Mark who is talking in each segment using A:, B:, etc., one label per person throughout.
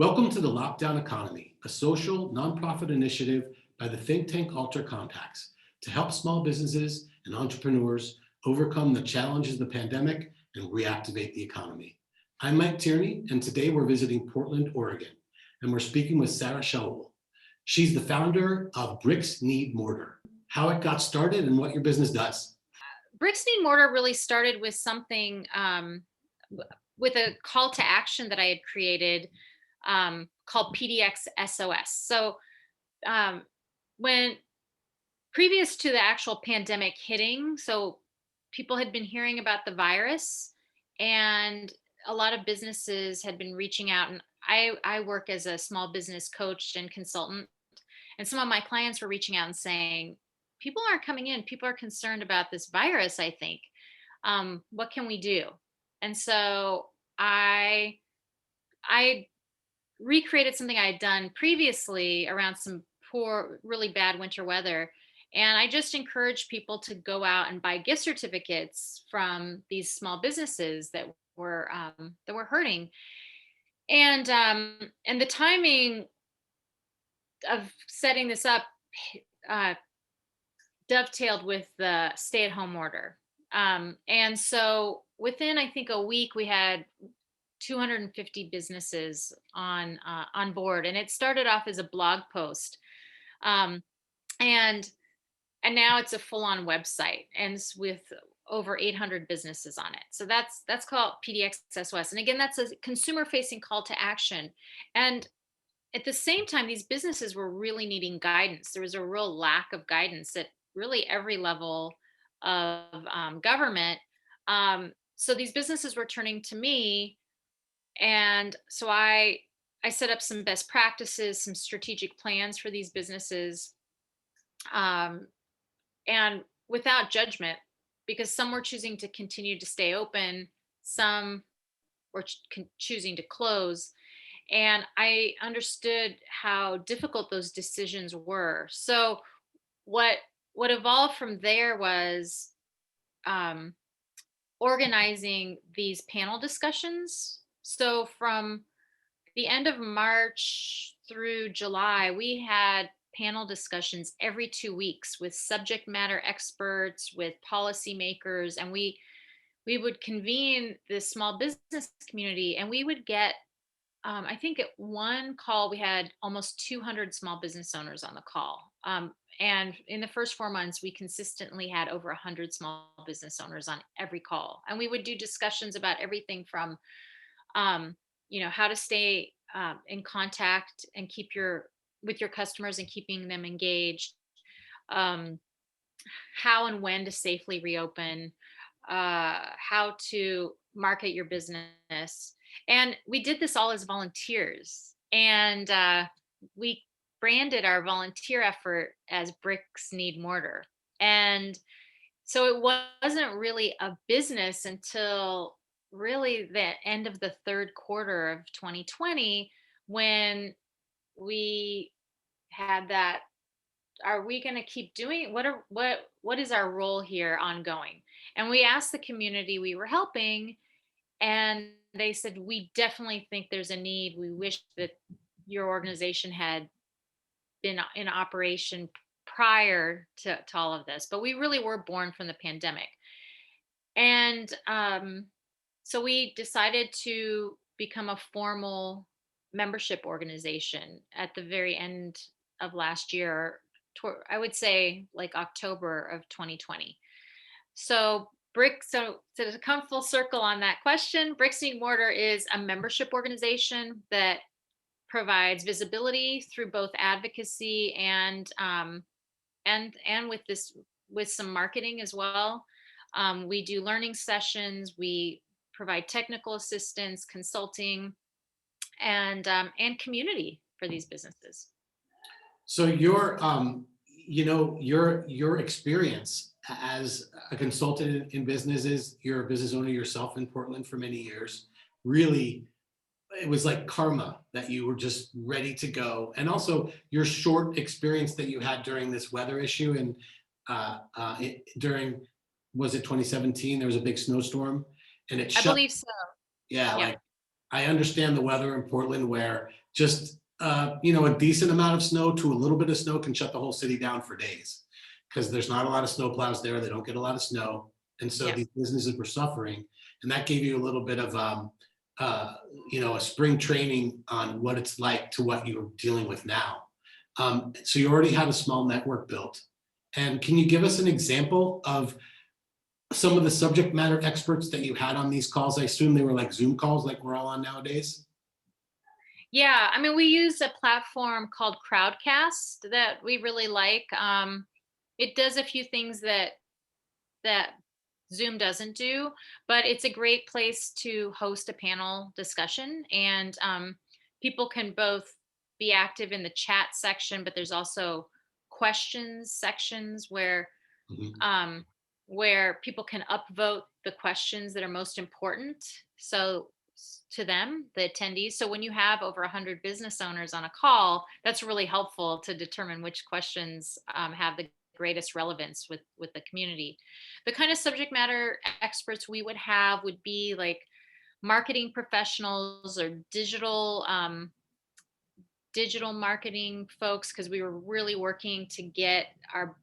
A: Welcome to the Lockdown Economy, a social nonprofit initiative by the think tank AlterContacts to help small businesses and entrepreneurs overcome the challenges of the pandemic and reactivate the economy. I'm Mike Tierney, and today we're visiting Portland, Oregon, and we're speaking with Sarah Shaoul. She's the founder of Bricks Need Mortar, how it got started and what your business does.
B: Bricks Need Mortar really started with something with a call to action that I had created called PDX SOS. So um, when previous to the actual pandemic hitting, so people had been hearing about the virus, and a lot of businesses had been reaching out. And I work as a small business coach and consultant, and some of my clients were reaching out and saying, people aren't coming in. People are concerned about this virus, I think. What can we do? And so I recreated something I had done previously around some poor, really bad winter weather. And I just encouraged people to go out and buy gift certificates from these small businesses that were hurting. And the timing of setting this up uh, dovetailed with the stay-at-home order. And so within, I think, a week, we had 250 businesses on board, and it started off as a blog post, um, and and now it's a full-on website, and it's with over 800 businesses on it. So that's called PDXSOS, and again, that's a consumer-facing call to action. And at the same time, these businesses were really needing guidance. There was a real lack of guidance at really every level of government. So these businesses were turning to me, and so I set up some best practices, some strategic plans for these businesses, um, and without judgment, because some were choosing to continue to stay open, some were choosing to close, and I understood how difficult those decisions were. So what what evolved from there was um, organizing these panel discussions. So from the end of March through July, we had panel discussions every 2 weeks with subject matter experts, with policymakers, and we would convene this small business community, and we would get I think at one call we had almost 200 small business owners on the call. And in the first 4 months, we consistently had over 100 small business owners on every call. And we would do discussions about everything from, um, how to stay in contact and keep with your customers and keeping them engaged, um, how and when to safely reopen, how to market your business. And we did this all as volunteers. And we branded our volunteer effort as Bricks Need Mortar. And so it wasn't really a business until really the end of the third quarter of 2020, when we had that, are we going to keep doing, what is our role here ongoing? And we asked the community we were helping, and they said, we definitely think there's a need. We wish that your organization had been in operation prior to all of this, but we really were born from the pandemic. And so we decided to become a formal membership organization at the very end of last year, I would say like October of 2020. So to come full circle on that question, Bricks Need Mortar is a membership organization that provides visibility through both advocacy and with some marketing as well. We do learning sessions, we provide technical assistance, consulting, and community for these businesses.
A: So your experience as a consultant in businesses, you're a business owner yourself in Portland for many years. Really, it was like karma that you were just ready to go, and also your short experience that you had during this weather issue and during, was it 2017? There was a big snowstorm, and it
B: I
A: shut.
B: believe so.
A: Yeah,
B: Yep.
A: like I understand the weather in Portland where just, a decent amount of snow to a little bit of snow can shut the whole city down for days. Because there's not a lot of snow plows there. They don't get a lot of snow. And so
B: Yeah.
A: these businesses were suffering. And that gave you a little bit of, uh, a spring training on what it's like to what you're dealing with now. So you already had a small network built. And can you give us an example of some of the subject matter experts that you had on these calls? I assume they were like Zoom calls like we're all on nowadays.
B: Yeah, I mean, we use a platform called Crowdcast that we really like. It does a few things that Zoom doesn't do, but it's a great place to host a panel discussion, and people can both be active in the chat section, but there's also questions sections
A: Mhm.
B: um, where people can upvote the questions that are most important. So to them, the attendees. So when you have over 100 business owners on a call, that's really helpful to determine which questions have the greatest relevance with the community. The kind of subject matter experts we would have would be like marketing professionals or digital marketing folks, because we were really working to get our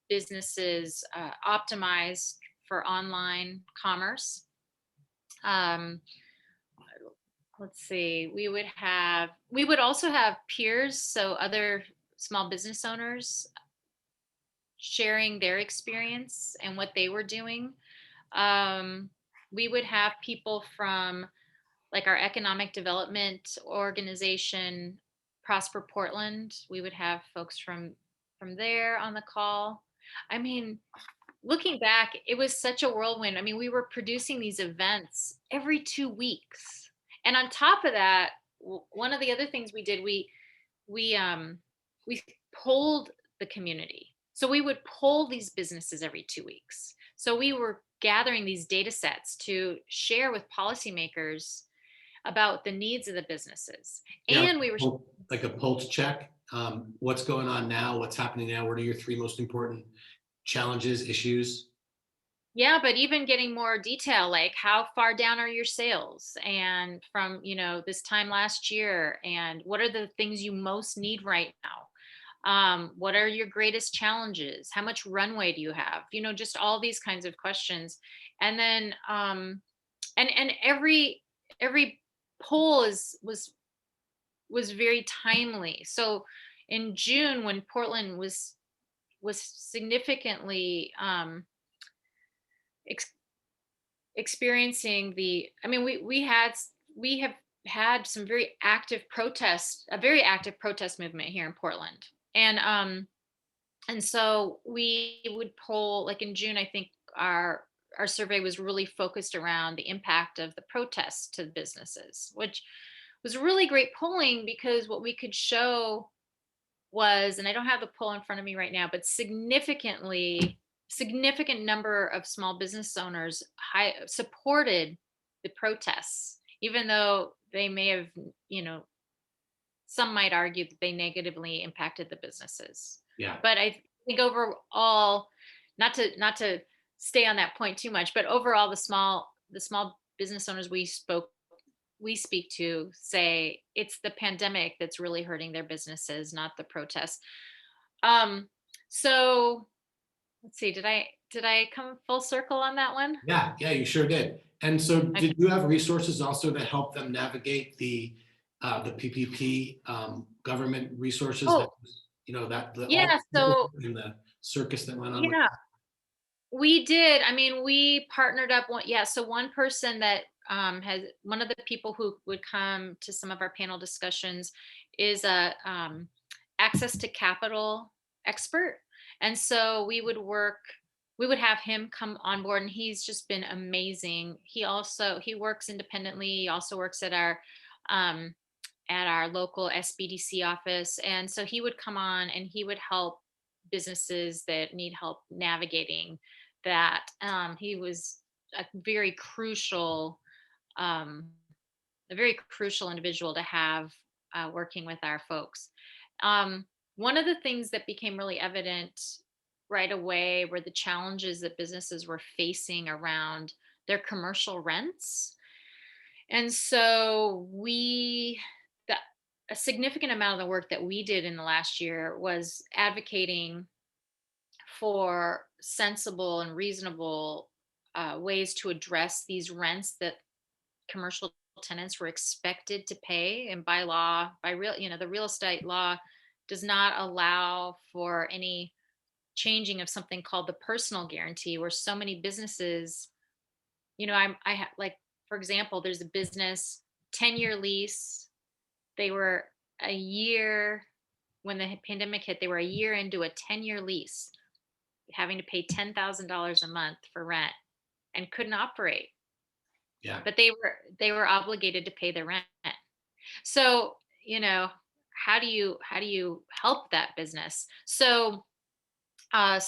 B: businesses optimized for online commerce. Um, let's see, we would also have peers, so other small business owners sharing their experience and what they were doing. Um, we would have people from like our economic development organization, Prosper Portland. We would have folks from there on the call. I mean, looking back, it was such a whirlwind. I mean, we were producing these events every 2 weeks. And on top of that, one of the other things we did, we we polled the community. So we would poll these businesses every 2 weeks. So we were gathering these data sets to share with policymakers about the needs of the businesses.
A: Yeah,
B: And we were
A: like a pulse check. What's going on now? What's happening now? What are your three most important challenges, issues?
B: Yeah, but even getting more detail, like how far down are your sales and from, this time last year, and what are the things you most need right now? What are your greatest challenges? How much runway do you have? Just all these kinds of questions. And then and every poll was very timely. So in June, when Portland was significantly ex- experiencing I mean, we have had some very active protests, a very active protest movement here in Portland. And so we would poll, like in June, I think our survey was really focused around the impact of the protests to businesses, which was really great polling, because what we could show was, and I don't have the poll in front of me right now, but significant number of small business owners supported the protests, even though they may have, you know, some might argue that they negatively impacted the businesses.
A: Yeah.
B: But I think overall, not to stay on that point too much, but overall, the small business owners we speak to say it's the pandemic that's really hurting their businesses, not the protests. Um, so let's see, did I come full circle on that one?
A: Yeah, yeah, you sure did. And so
B: Okay.
A: did you have resources also to help them navigate the PPP government resources that,
B: Oh,
A: that
B: yeah. So
A: and the circus that went on with
B: yeah, we did. I mean, we partnered up one, yeah. So one person that has one of the people who would come to some of our panel discussions is a access to capital expert. And so we would have him come on board, and he's just been amazing. He works independently. He also works um, at our local SBDC office. And so he would come on and he would help businesses that need help navigating that. He was a very crucial, um, a very crucial individual to have working with our folks. Um, One of the things that became really evident right away were the challenges that businesses were facing around their commercial rents. And so the, a significant amount of the work that we did in the last year was advocating for sensible and reasonable ways to address these rents that commercial tenants were expected to pay. And by law, by real, the real estate law does not allow for any changing of something called the personal guarantee, where so many businesses, like, for example, there's a business, 10-year lease. They were a year when the pandemic hit, they were a year into a 10-year lease, having to pay $10,000 a month for rent and couldn't operate,
A: Yeah.
B: but they were obligated to pay the rent. So, how do you help that business? So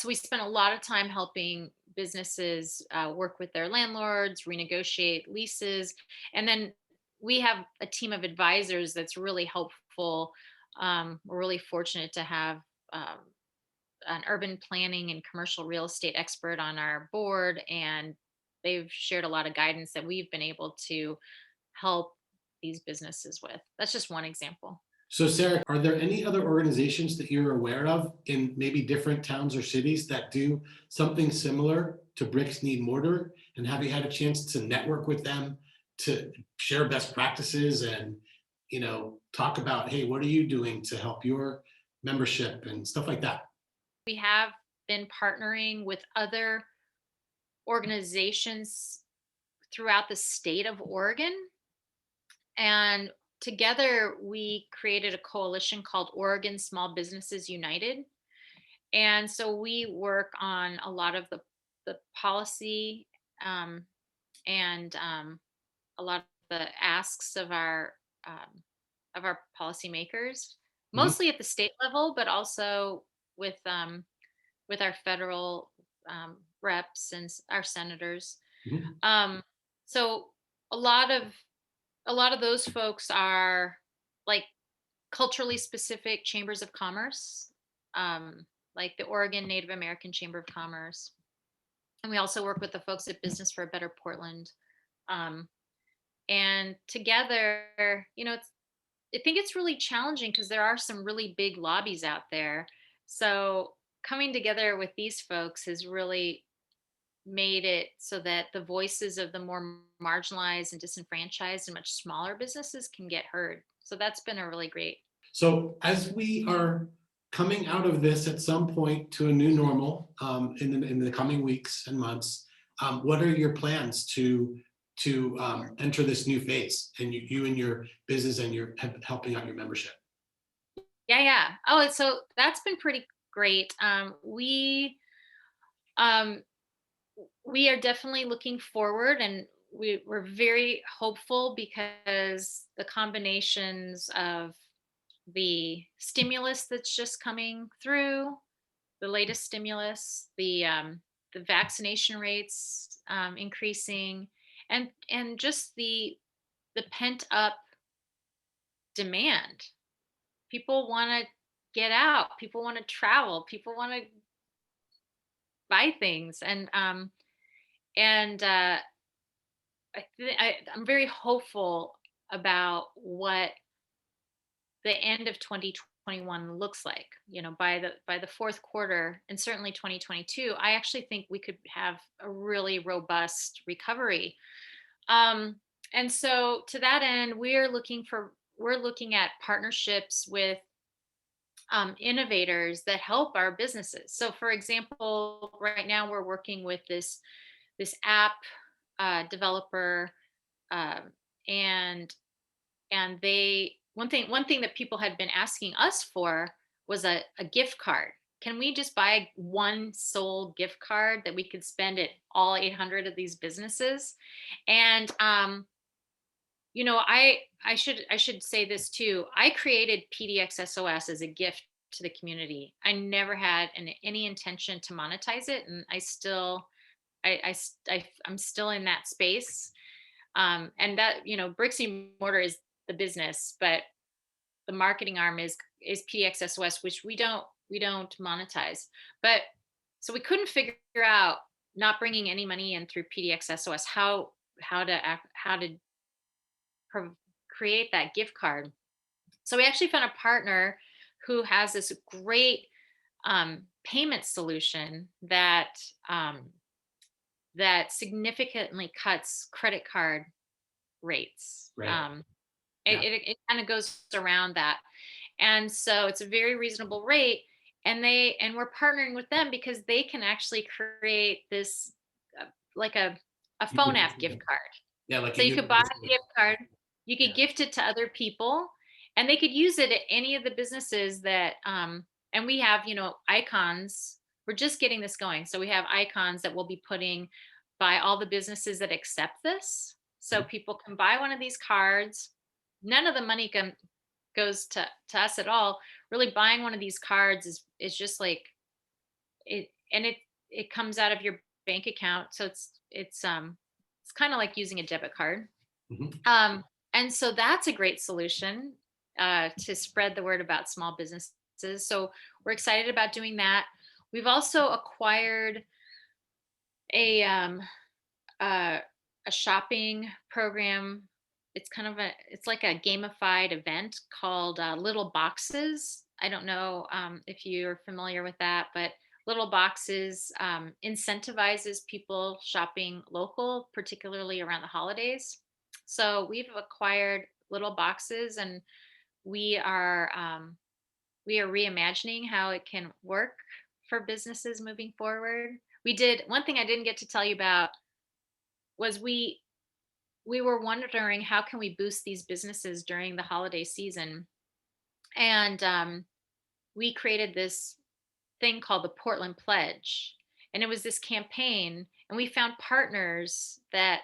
B: we spent a lot of time helping businesses work with their landlords, renegotiate leases, and then we have a team of advisors that's really helpful. We're really fortunate to have um, an urban planning and commercial real estate expert on our board, and they've shared a lot of guidance that we've been able to help these businesses with. That's just one example.
A: So Sarah, are there any other organizations that you're aware of in maybe different towns or cities that do something similar to Bricks Need Mortar? And have you had a chance to network with them to share best practices and, talk about, hey, what are you doing to help your membership and stuff like that?
B: We have been partnering with other organizations throughout the state of Oregon. And together we created a coalition called Oregon Small Businesses United. And so we work on a lot of the policy, um, and a lot of the asks of our policymakers,
A: Mhm,
B: mostly at the state level, but also with with our federal reps and our senators.
A: mhm.
B: Um, so a lot of a lot of those folks are like culturally specific chambers of commerce, like the Oregon Native American Chamber of Commerce, and we also work with the folks at Business for a Better Portland. Um, and together, I think it's really challenging because there are some really big lobbies out there. So coming together with these folks has really made it so that the voices of the more marginalized and disenfranchised and much smaller businesses can get heard. So that's been a really great.
A: So as we are coming out of this at some point to a new normal in the coming weeks and months, what are your plans to enter this new phase and you and your business and your helping out your membership?
B: Yeah, yeah. Oh, so that's been pretty great. Um, we are definitely looking forward, and we're very hopeful because the combinations of the stimulus that's just coming through, the latest stimulus, the vaccination rates increasing, and just the pent up demand. People want to get out. People want to travel. People want to buy things, and I'm very hopeful about what the end of 2021 looks like. By the fourth quarter, and certainly 2022, I actually think we could have a really robust recovery. Um, and so to that end, we're looking at partnerships with innovators that help our businesses. So, for example, right now we're working with this app developer, um, and they one thing that people had been asking us for was a gift card. Can we just buy one sole gift card that we could spend at all 800 of these businesses? And I should say this too. I created PDXSOS as a gift to the community. I never had any intention to monetize it, and I'm still in that space. And that, bricks and mortar is the business, but the marketing arm is PDXSOS, which we don't monetize. But so we couldn't figure out, not bringing any money in through PDXSOS, how to create that gift card. So we actually found a partner who has this great payment solution um, that significantly cuts credit card rates.
A: Right.
B: It,
A: Yeah.
B: it, it kind of goes around that. And so it's a very reasonable rate. And we're partnering with them because they can actually create this uh, like a phone app gift card.
A: Yeah, like
B: So
A: a
B: you could buy
A: universal.
B: a gift card, you could
A: Yeah.
B: gift it to other people, and they could use it at any of the businesses that and we have, icons. We're just getting this going. So we have icons that we'll be putting by all the businesses that accept this. So
A: Mhm.
B: people can buy one of these cards. None of the money goes to us at all. Really buying one of these cards is just like it comes out of your bank account. So it's kind of like using a debit card.
A: Mhm.
B: um, and so that's a great solution to spread the word about small businesses. So we're excited about doing that. We've also acquired a uh, a shopping program. It's like a gamified event called Little Boxes. I don't know if you're familiar with that, but Little Boxes incentivizes people shopping local, particularly around the holidays. So we've acquired Little Boxes, and we are um, we are reimagining how it can work for businesses moving forward. We did one thing I didn't get to tell you about was we were wondering how can we boost these businesses during the holiday season, and we created this thing called the Portland Pledge, and it was this campaign, and we found partners that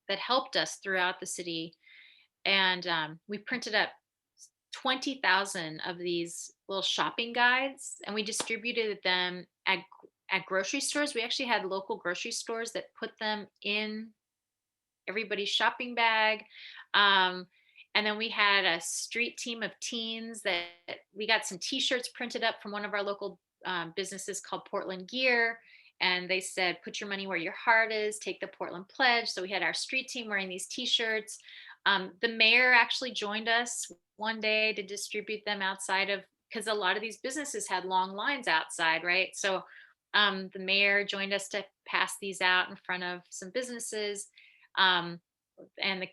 B: helped us throughout the city, and we printed up 20,000 of these little shopping guides, and we distributed them at grocery stores. We actually had local grocery stores that put them in everybody's shopping bag. Um, and then we had a street team of teens that we got some T-shirts printed up from one of our local businesses called Portland Gear. And they said, put your money where your heart is, take the Portland Pledge. So we had our street team wearing these T-shirts. The mayor actually joined us one day to distribute them outside of, because a lot of these businesses had long lines outside, right? So the mayor joined us to pass these out in front of some businesses. Um, and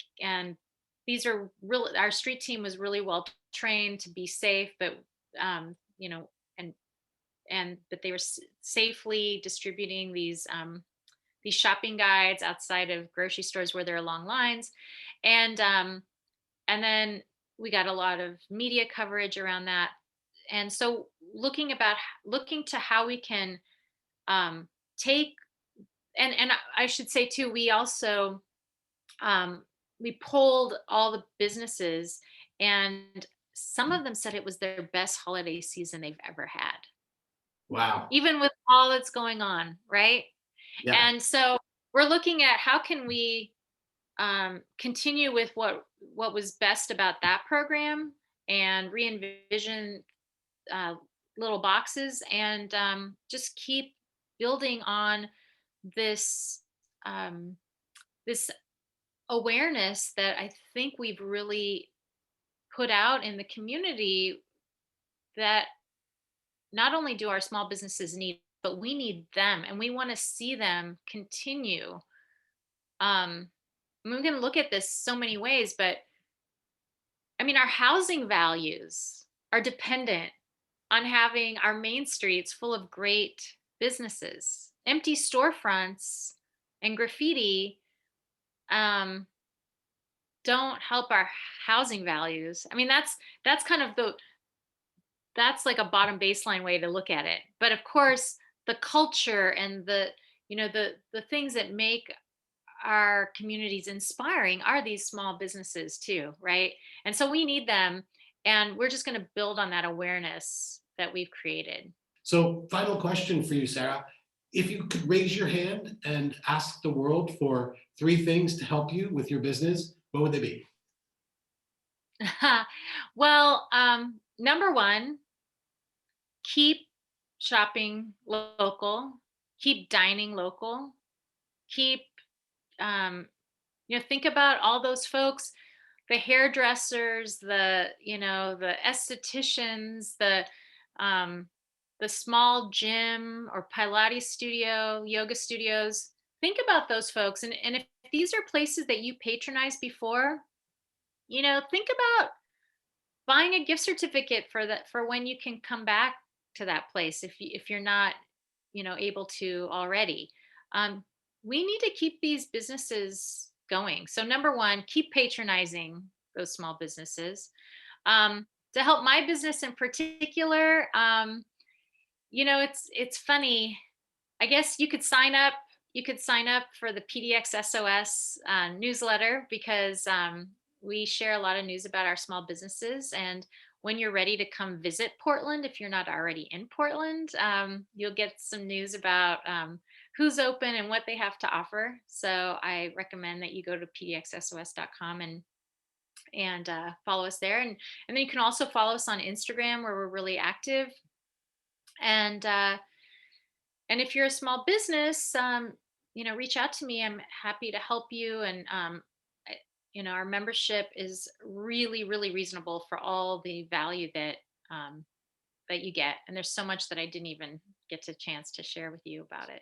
B: these are really, our street team was really well trained to be safe, but you know, and but they were safely distributing these shopping guides outside of grocery stores where there are long lines, and then we got a lot of media coverage around that. And so looking to how we can um, take, and I should say too, we also um, we polled all the businesses, and some of them said it was their best holiday season they've ever had,
A: Wow.
B: even with all that's going on, right?
A: Yeah.
B: And so we're looking at how can we continue with what was best about that program and re-envision uh, Little Boxes, and just keep building on this um, this awareness that I think we've really put out in the community, that not only do our small businesses need, but we need them, and we want to see them continue. We can look at this so many ways, but I mean, our housing values are dependent on having our main streets full of great businesses. Empty storefronts and graffiti um, don't help our housing values. I mean, that's kind of that's like a bottom baseline way to look at it. But of course, the culture and the things that make our communities inspiring are these small businesses too, right? And so we need them, and we're just going to build on that awareness that we've created.
A: So, final question for you, Sarah. If you could raise your hand and ask the world for three things to help you with your business, what would they be?
B: Well, number one, keep shopping local, keep dining local, keep think about all those folks. the hairdressers, the estheticians, um, the small gym or Pilates studio, yoga studios. Think about those folks. And if these are places that you patronized before, think about buying a gift certificate for when you can come back to that place if you're not able to already. um, we need to keep these businesses going. So number one, keep patronizing those small businesses. To help my business in particular, it's funny. I guess you could sign up for the PDX SOS newsletter, because we share a lot of news about our small businesses. And when you're ready to come visit Portland, if you're not already in Portland, you'll get some news about who's open and what they have to offer. So I recommend that you go to pdxsos.com and follow us there. And then you can also follow us on Instagram, where we're really active. And if you're a small business, reach out to me. I'm happy to help you. And our membership is really, really reasonable for all the value that you get. And there's so much that I didn't even get to chance to share with you about it.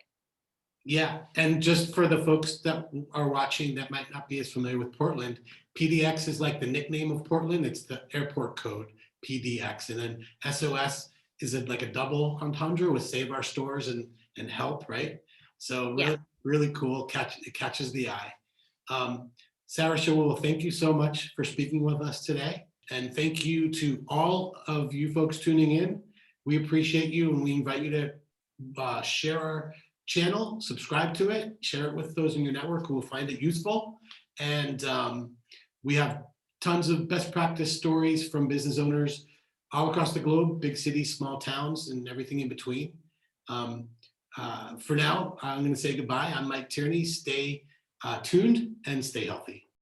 A: Yeah, and just for the folks that are watching that might not be as familiar with Portland, PDX is like the nickname of Portland. It's the airport code, PDX. And then SOS is like a double entendre with Save Our Stores and help, right? So
B: Yeah.
A: really, really cool. It catches the eye. Sarah Shaoul, thank you so much for speaking with us today. And thank you to all of you folks tuning in. We appreciate you, and we invite you to share our channel, subscribe to it, share it with those in your network who will find it useful. And we have tons of best practice stories from business owners all across the globe, big cities, small towns, and everything in between. For now, I'm going to say goodbye. I'm Mike Tierney. Stay tuned and stay healthy.